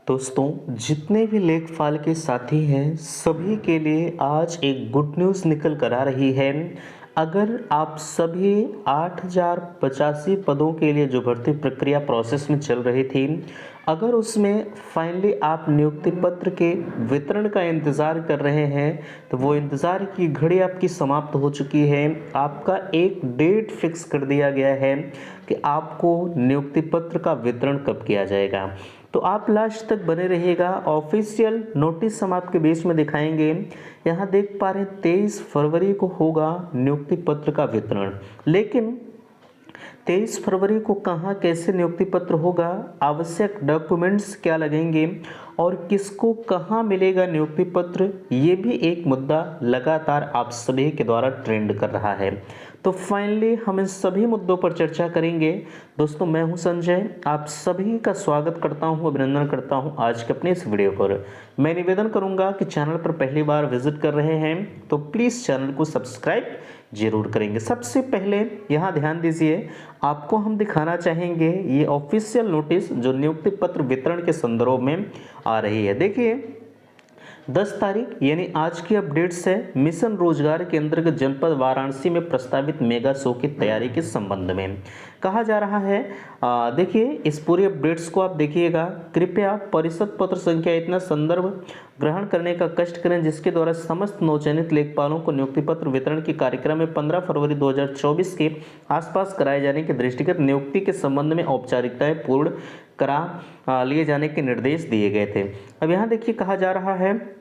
दोस्तों, जितने भी लेखपाल के साथी हैं सभी के लिए आज एक गुड न्यूज़ निकल कर आ रही है। अगर आप सभी 8085 पदों के लिए जो भर्ती प्रक्रिया प्रोसेस में चल रही थी, अगर उसमें फाइनली आप नियुक्ति पत्र के वितरण का इंतज़ार कर रहे हैं तो वो इंतज़ार की घड़ी आपकी समाप्त हो चुकी है। आपका एक डेट फिक्स कर दिया गया है कि आपको नियुक्ति पत्र का वितरण कब किया जाएगा। तो आप लास्ट तक बने रहिएगा। ऑफिशियल नोटिस हम आपके बीच में दिखाएंगे। यहाँ देख पा रहे हैं 23 फरवरी को होगा नियुक्ति पत्र का वितरण, लेकिन 23 फरवरी को कहाँ कैसे नियुक्ति पत्र होगा, आवश्यक डॉक्यूमेंट्स क्या लगेंगे और किसको कहाँ मिलेगा नियुक्ति पत्र, ये भी एक मुद्दा लगातार आप सभी के द्वारा ट्रेंड कर रहा है। तो फाइनली हम इन सभी मुद्दों पर चर्चा करेंगे। दोस्तों, मैं हूं संजय, आप सभी का स्वागत करता हूं, अभिनंदन करता हूं आज के अपने इस वीडियो पर। मैं निवेदन करूंगा कि चैनल पर पहली बार विजिट कर रहे हैं तो प्लीज़ चैनल को सब्सक्राइब जरूर करेंगे। सबसे पहले यहाँ ध्यान दीजिए, आपको हम दिखाना चाहेंगे ये ऑफिशियल नोटिस जो नियुक्ति पत्र वितरण के संदर्भ में आ रही है। देखिए 10 तारीख यानी आज की अपडेट्स है। मिशन रोजगार के अंतर्गत जनपद वाराणसी में प्रस्तावित मेगा शो की तैयारी के संबंध में कहा जा रहा है। देखिए इस पूरी अपडेट्स को आप देखिएगा। कृपया परिषद पत्र संख्या इतना संदर्भ ग्रहण करने का कष्ट करें जिसके द्वारा समस्त नवचयनित लेखपालों को नियुक्ति पत्र वितरण के कार्यक्रम में 15 फरवरी 2024 के आसपास कराए जाने के दृष्टिगत नियुक्ति के संबंध में औपचारिकताएं पूर्ण करा लिए जाने के निर्देश दिए गए थे। अब यहाँ देखिए कहा जा रहा है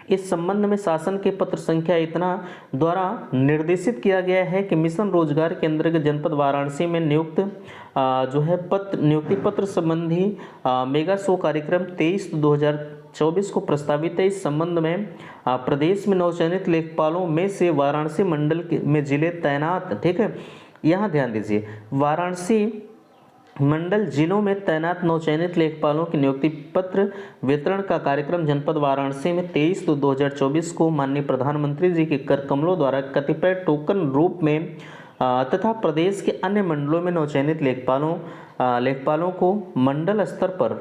इस संबंध में शासन के पत्र संख्या इतना द्वारा निर्देशित किया गया है कि मिशन रोजगार के अंतर्गत जनपद वाराणसी में नियुक्ति पत्र संबंधी मेगा शो कार्यक्रम 23/2024 को प्रस्तावित है। इस संबंध में प्रदेश में नवचयनित लेखपालों में से वाराणसी मंडल में जिले तैनात, ठीक है, यहाँ ध्यान दीजिए, वाराणसी मंडल जिलों में तैनात नवचयनित लेखपालों की नियुक्ति पत्र वितरण का कार्यक्रम जनपद वाराणसी में 23/2024 को माननीय प्रधानमंत्री जी के कर कमलों द्वारा कतिपय टोकन रूप में तथा प्रदेश के अन्य मंडलों में नवचयनित लेखपालों को मंडल स्तर पर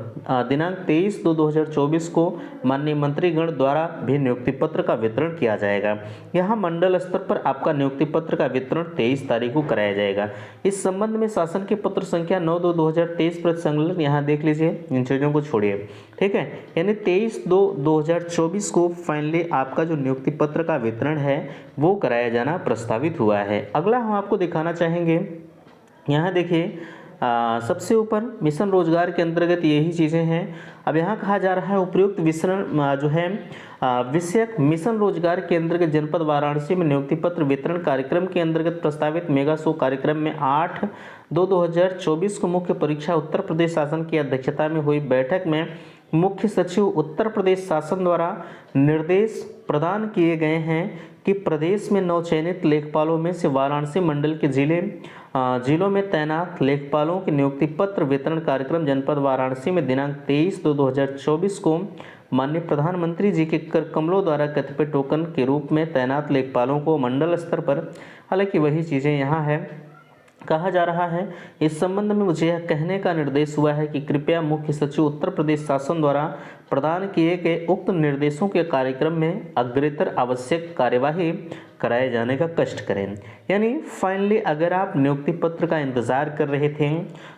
दिनांक 23/2/2024 को माननीय मंत्रीगण द्वारा भी नियुक्ति पत्र का वितरण किया जाएगा। यहाँ मंडल स्तर पर आपका नियुक्ति पत्र का वितरण 23 तारीख को कराया जाएगा। इस संबंध में शासन के पत्र संख्या 9/2/2023 प्रति संकलन, यहाँ देख लीजिए, इन चीज़ों को छोड़िए, ठीक है, यानी 23/2/2024 को फाइनली आपका जो नियुक्ति पत्र का वितरण है वो कराया जाना प्रस्तावित हुआ है। अगला हम आपको दिखाना चाहेंगे, यहाँ देखिए सबसे ऊपर मिशन रोजगार के अंतर्गत यही चीज़ें हैं। अब यहाँ कहा जा रहा है उपयुक्त वितरण जो है विषयक मिशन रोजगार के अंतर्गत जनपद वाराणसी में नियुक्ति पत्र वितरण कार्यक्रम के अंतर्गत प्रस्तावित मेगा शो कार्यक्रम में 8/2/2024 को मुख्य परीक्षा उत्तर प्रदेश शासन की अध्यक्षता में हुई बैठक में मुख्य सचिव उत्तर प्रदेश शासन द्वारा निर्देश प्रदान किए गए हैं कि प्रदेश में नवचयनित लेखपालों में से वाराणसी मंडल के जिलों में तैनात लेखपालों के नियुक्ति पत्र वितरण कार्यक्रम जनपद वाराणसी में दिनांक 23/2/2024 को माननीय प्रधानमंत्री जी के कर कमलों द्वारा कतिपय टोकन के रूप में तैनात लेखपालों को मंडल स्तर पर, हालांकि वही चीज़ें यहाँ है, कहा जा रहा है। इस संबंध में मुझे यह कहने का निर्देश हुआ है कि कृपया मुख्य सचिव उत्तर प्रदेश शासन द्वारा प्रदान किए गए उक्त निर्देशों के कार्यक्रम में अग्रेतर आवश्यक कार्यवाही कराए जाने का कष्ट करें। यानी फाइनली अगर आप नियुक्ति पत्र का इंतजार कर रहे थे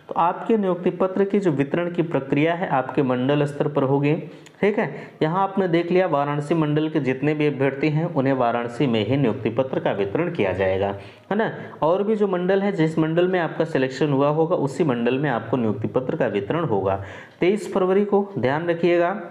तो आपके नियुक्ति पत्र की जो वितरण की प्रक्रिया है आपके मंडल स्तर पर होगी, ठीक है। यहाँ आपने देख लिया वाराणसी मंडल के जितने भी अभ्यर्थी हैं उन्हें वाराणसी में ही नियुक्ति पत्र का वितरण किया जाएगा, है ना। और भी जो मंडल है, जिस मंडल में आपका सिलेक्शन हुआ होगा उसी मंडल में आपको नियुक्ति पत्र का वितरण होगा 23 फरवरी को, ध्यान रखिएगा।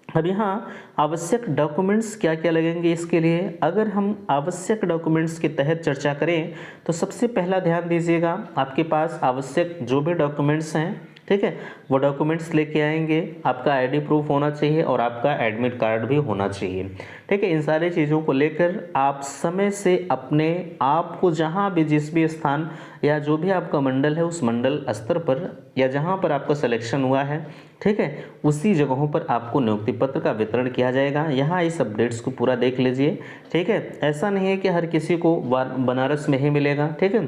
अब यहाँ आवश्यक डॉक्यूमेंट्स क्या क्या लगेंगे इसके लिए, अगर हम आवश्यक डॉक्यूमेंट्स के तहत चर्चा करें तो सबसे पहला ध्यान दीजिएगा, आपके पास आवश्यक जो भी डॉक्यूमेंट्स हैं, ठीक है, वो डॉक्यूमेंट्स लेके आएंगे। आपका आईडी प्रूफ होना चाहिए और आपका एडमिट कार्ड भी होना चाहिए, ठीक है। इन सारी चीज़ों को लेकर आप समय से अपने आप को जहाँ भी जिस भी स्थान या जो भी आपका मंडल है उस मंडल स्तर पर या जहाँ पर आपका सिलेक्शन हुआ है, ठीक है, उसी जगहों पर आपको नियुक्ति पत्र का वितरण किया जाएगा। यहाँ इस अपडेट्स को पूरा देख लीजिए, ठीक है। ऐसा नहीं है कि हर किसी को बनारस में ही मिलेगा, ठीक है।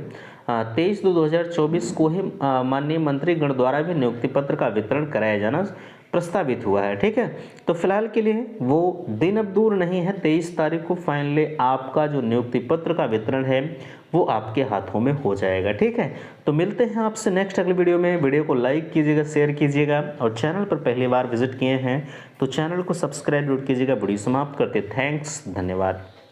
23/2/2024 को ही माननीय मंत्रीगण द्वारा भी नियुक्ति पत्र का वितरण कराया जाना प्रस्तावित हुआ है। ठीक है, तो फिलहाल के लिए वो दिन अब दूर नहीं है, 23 तारीख को फाइनली आपका जो नियुक्ति पत्र का वितरण है वो आपके हाथों में हो जाएगा। ठीक है, तो मिलते हैं आपसे नेक्स्ट अगले वीडियो में। वीडियो को लाइक कीजिएगा, शेयर कीजिएगा, और चैनल पर पहली बार विजिट किए हैं तो चैनल को सब्सक्राइब जरूर कीजिएगा। वीडियो समाप्त करते, थैंक्स, धन्यवाद।